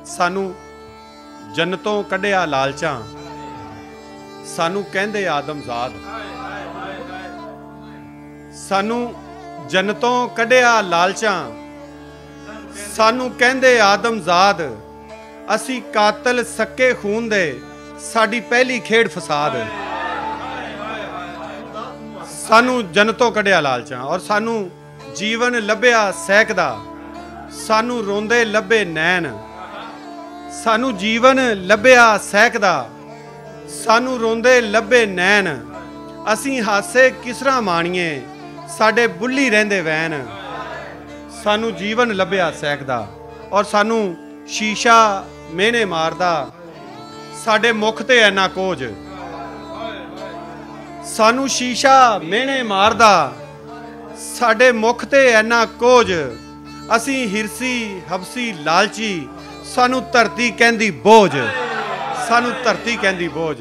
सानू जन्नतों कढ़िया लालचां, सानू कहंदे आदमजाद। सानू जन्नतों कढ़िया लालचां, सानू कहंदे आदमजाद। असी कातल सक्के खून दे, साडी पहली खेड़ फसाद। सानू जन्नतों कढ़िया लालचां और सानू जीवन लभ्या सहकदा, सानू रोंदे लभे नैन। सानू जीवन लभ्या सहकदा, सानू रोंदे लभे नैन। असी हासे किसरा माणीए, साडे बुल्ली रहिंदे वैन। सानू जीवन लभ्या सहकदा और सानू शीशा मेहने मारदा, साडे मुख ते ऐना कोज। सानू शीशा मेहने मारदा, साडे मुख ते ऐना कोज। असी हिरसी हबसी लालची, सानू धरती कहंदी बोझ। सानू धरती कहंदी बोझ।